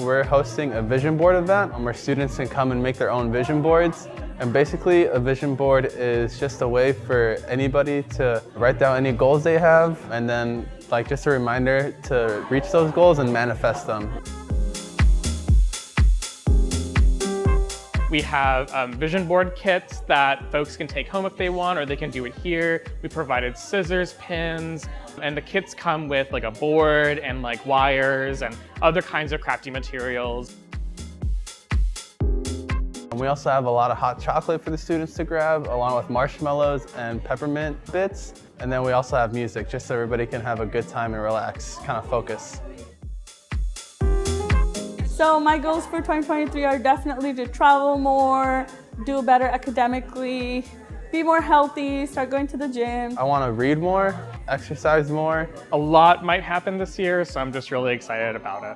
we're hosting a vision board event where students can come and make their own vision boards. And basically, a vision board is just a way for anybody to write down any goals they have, and then just a reminder to reach those goals and manifest them. We have vision board kits that folks can take home if they want, or they can do it here. We provided scissors, pins, and the kits come with a board and wires and other kinds of crafty materials. And we also have a lot of hot chocolate for the students to grab, along with marshmallows and peppermint bits. And then we also have music, just so everybody can have a good time and relax, kind of focus. So my goals for 2023 are definitely to travel more, do better academically, be more healthy, start going to the gym. I want to read more, exercise more. A lot might happen this year, so I'm just really excited about it.